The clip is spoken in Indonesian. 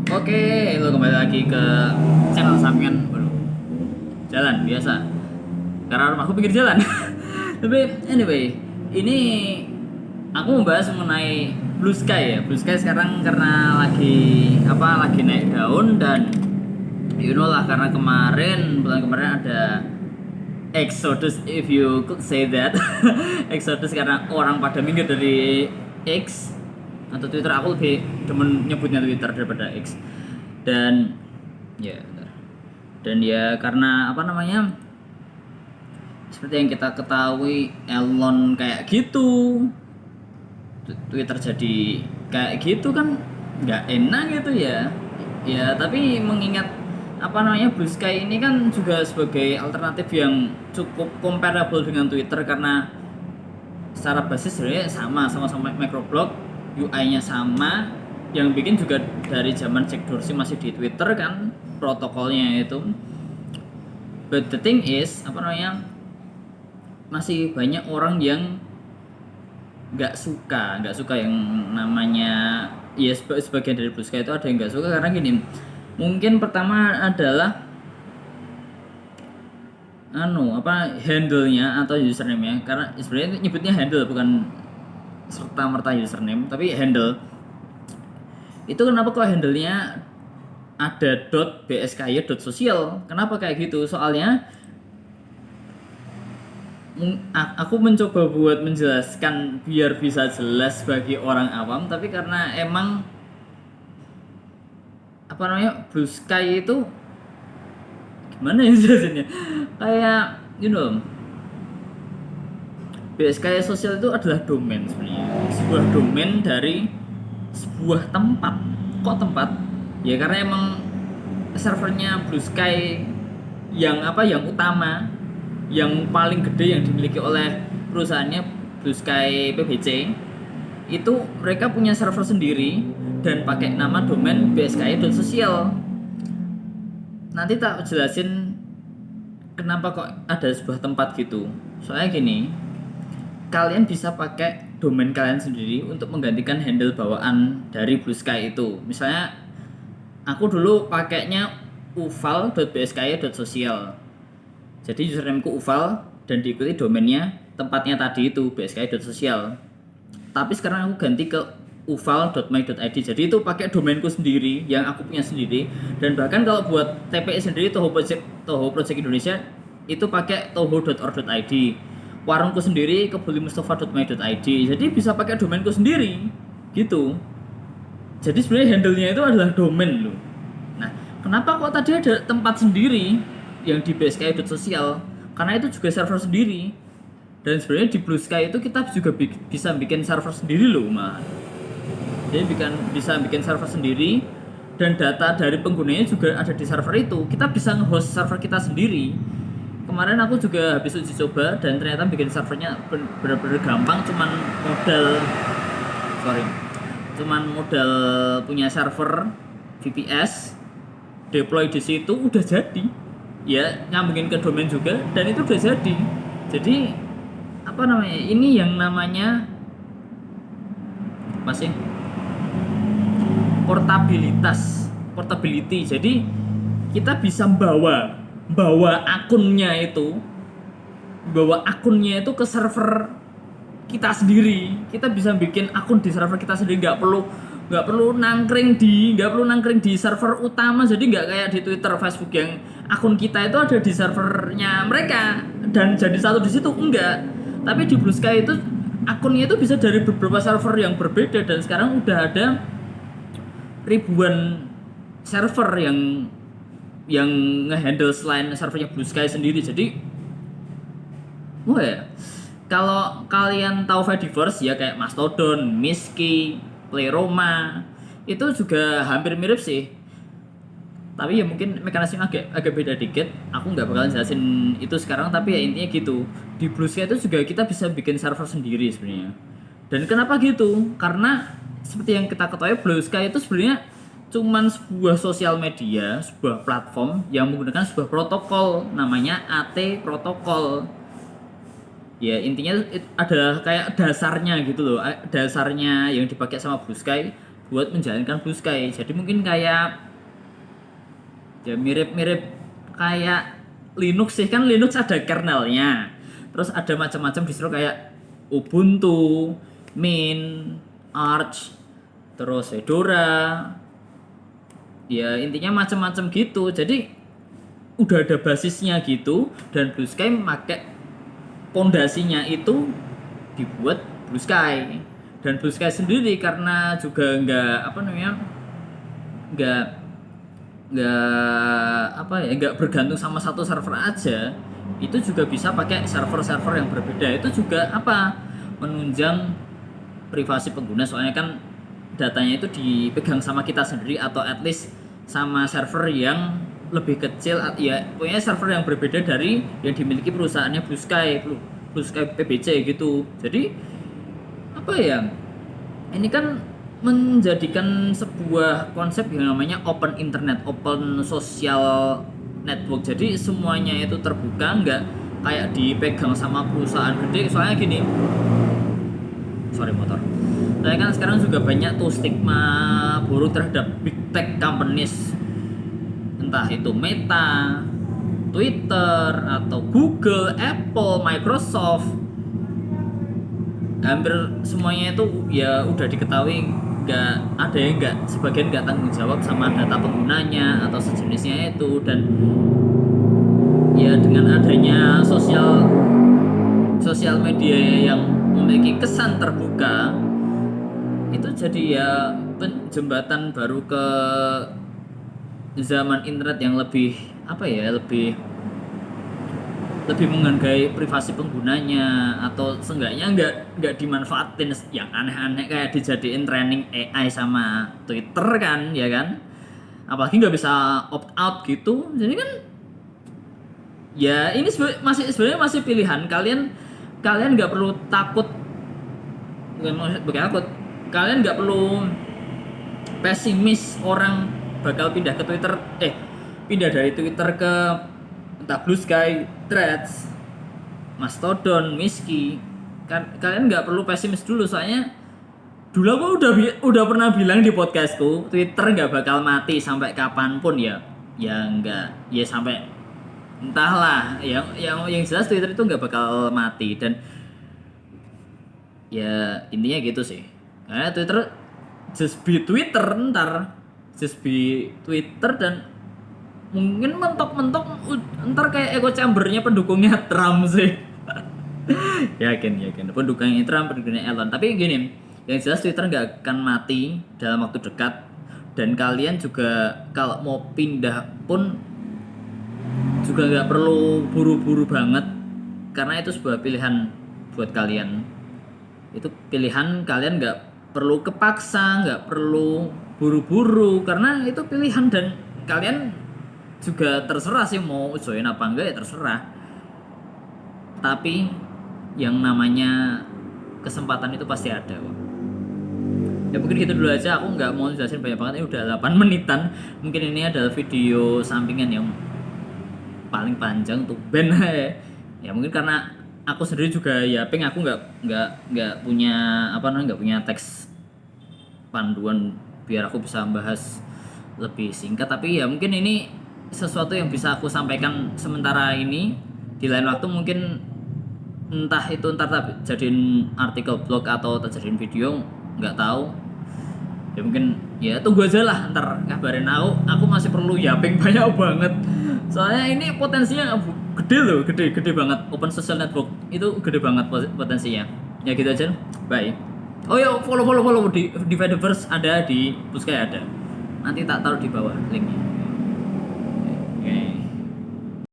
Oke, lo kembali lagi ke channel Sampingan. Waduh, jalan biasa. Karena rumahku pinggir jalan. Tapi anyway, ini aku membahas mengenai Blue Sky ya. Blue Sky sekarang karena lagi naik daun dan you know lah karena bulan kemarin ada Exodus, if you could say that. Exodus karena orang pada minggir dari X atau Twitter. Aku lebih demen nyebutnya Twitter daripada X. Dan ya bentar. Dan ya karena seperti yang kita ketahui, Elon kayak gitu, Twitter jadi kayak gitu kan nggak enak gitu ya. Ya tapi mengingat Blue Sky ini kan juga sebagai alternatif yang cukup comparable dengan Twitter karena secara basis sebenarnya sama-sama microblog, UI-nya sama, yang bikin juga dari zaman Jack Dorsey masih di Twitter kan protokolnya itu. But the thing is masih banyak orang yang nggak suka yang namanya ya sebagian dari Blue Sky itu ada yang nggak suka karena gini. Mungkin pertama adalah handle-nya atau username-nya, karena sebenarnya nyebutnya handle bukan serta merta username tapi handle. Itu kenapa kok handle-nya ada .bsky.social? Kenapa kayak gitu? Soalnya aku mencoba buat menjelaskan biar bisa jelas bagi orang awam, tapi karena emang Blue Sky itu gimana ya jelasinnya, kayak BSK Social itu adalah domain sebenarnya, sebuah domain dari sebuah tempat. Kok tempat? Ya karena emang servernya Blue Sky yang utama, yang paling gede yang dimiliki oleh perusahaannya Blue Sky PBC, itu mereka punya server sendiri dan pakai nama domain bsky.social. Nanti tak jelasin kenapa kok ada sebuah tempat gitu. Soalnya gini, kalian bisa pakai domain kalian sendiri untuk menggantikan handle bawaan dari Blue Sky itu. Misalnya aku dulu pakainya uval.bsky.social. Jadi usernameku uval dan diikuti domainnya tempatnya tadi itu bsky.social. Tapi sekarang aku ganti ke uval.my.id. Jadi itu pakai domainku sendiri yang aku punya sendiri. Dan bahkan kalau buat TPI sendiri, Toho Project Indonesia itu pakai toho.or.id. Warungku sendiri kebulimustafa.my.id. Jadi bisa pakai domainku sendiri gitu. Jadi sebenarnya handle-nya itu adalah domain loh. Nah, kenapa kok tadi ada tempat sendiri yang di bsky.social? Karena itu juga server sendiri. Dan sebenarnya di Blue Sky itu kita juga bisa bikin server sendiri loh, malah. Jadi bisa bikin server sendiri dan data dari penggunanya juga ada di server itu. Kita bisa nge-host server kita sendiri. Kemarin aku juga habis uji coba dan ternyata bikin servernya benar-benar gampang, cuman modal punya server VPS, deploy di situ udah jadi. Ya, nyambungin ke domain juga dan itu udah jadi. Jadi ini yang namanya portability. Jadi kita bisa bawa akunnya itu ke server kita sendiri. Kita bisa bikin akun di server kita sendiri, nggak perlu nangkring di server utama. Jadi nggak kayak di Twitter, Facebook yang akun kita itu ada di servernya mereka dan jadi satu di situ, enggak. Tapi di Blue Sky itu akunnya itu bisa dari beberapa server yang berbeda dan sekarang udah ada ribuan server yang ngehandle selain servernya Blue Sky sendiri. Jadi kalau kalian tahu Fediverse ya, kayak Mastodon, Miski, Playroma, itu juga hampir mirip sih. Tapi ya mungkin mekanismenya agak beda dikit. Aku nggak bakalan jelasin itu sekarang, tapi ya intinya gitu. Di Blue Sky itu juga kita bisa bikin server sendiri sebenarnya. Dan kenapa gitu? Karena seperti yang kita ketahui, Blue Sky itu sebenarnya cuman sebuah sosial media, sebuah platform yang menggunakan sebuah protokol namanya AT protokol. Ya intinya ada kayak dasarnya gitu loh. Dasarnya yang dipakai sama Blue Sky buat menjalankan Blue Sky. Jadi mungkin kayak ya mirip-mirip kayak Linux sih, kan Linux ada kernelnya, terus ada macam-macam distro kayak Ubuntu, Mint, Arch, terus Fedora, ya intinya macam-macam gitu. Jadi udah ada basisnya gitu, dan Blue Sky pakai pondasinya itu dibuat Blue Sky. Dan Blue Sky sendiri karena juga nggak bergantung sama satu server aja, itu juga bisa pakai server-server yang berbeda. Itu juga menunjang privasi pengguna, soalnya kan datanya itu dipegang sama kita sendiri atau at least sama server yang lebih kecil, ya pokoknya server yang berbeda dari yang dimiliki perusahaannya Blue Sky PBC gitu. Jadi ini kan menjadikan sebuah konsep yang namanya open internet, open social network. Jadi semuanya itu terbuka, nggak kayak dipegang sama perusahaan gede. Soalnya gini, sorry motor. Saya kan sekarang juga banyak tuh stigma buruk terhadap big tech companies, entah itu Meta, Twitter, atau Google, Apple, Microsoft. Hampir semuanya itu ya udah diketahui sebagian nggak tanggung jawab sama data penggunanya atau sejenisnya itu. Dan ya dengan adanya sosial media yang memiliki kesan terbuka, itu jadi ya jembatan baru ke zaman internet yang lebih lebih menghargai privasi penggunanya, atau seenggaknya nggak dimanfaatin yang aneh-aneh kayak dijadiin training AI sama Twitter kan, ya kan, apalagi nggak bisa opt out gitu. Jadi kan ya ini sebenarnya masih pilihan kalian nggak perlu takut, kalian nggak perlu pesimis orang bakal pindah dari Twitter ke entah Blue Sky, Threads, Mastodon, Miski. Kalian nggak perlu pesimis dulu, soalnya dulu aku udah pernah bilang di podcastku, Twitter nggak bakal mati sampai kapanpun ya nggak, ya sampai entahlah, yang jelas Twitter itu nggak bakal mati. Dan ya intinya gitu sih, karena Twitter just be Twitter dan mungkin mentok-mentok ntar kayak echo chambernya pendukungnya Trump sih. yakin pendukungnya Trump, pendukungnya Elon. Tapi gini, yang jelas Twitter nggak akan mati dalam waktu dekat, dan kalian juga kalau mau pindah pun juga nggak perlu buru-buru banget, karena itu sebuah pilihan buat kalian. Itu pilihan kalian, nggak perlu kepaksa, nggak perlu buru-buru, karena itu pilihan. Dan kalian juga terserah sih mau join apa enggak, ya terserah. Tapi yang namanya kesempatan itu pasti ada kok. Ya mungkin gitu dulu aja, aku nggak mau jelasin banyak banget, ini udah 8 menitan. Mungkin ini adalah video sampingan yang paling panjang untuk band. Ya mungkin karena aku sendiri juga ya aku nggak punya teks panduan biar aku bisa bahas lebih singkat. Tapi ya mungkin ini sesuatu yang bisa aku sampaikan sementara ini. Di lain waktu mungkin entah jadiin artikel blog atau jadiin video, nggak tahu ya. Mungkin ya tunggu aja lah, ntar kabarin aku masih perlu yaping banyak banget, soalnya ini potensinya gede banget. Open social network itu gede banget potensinya. Ya gitu aja, bye. Oh ya, follow di Fediverse ada, di Blue Sky ada, nanti tak taruh di bawah linknya.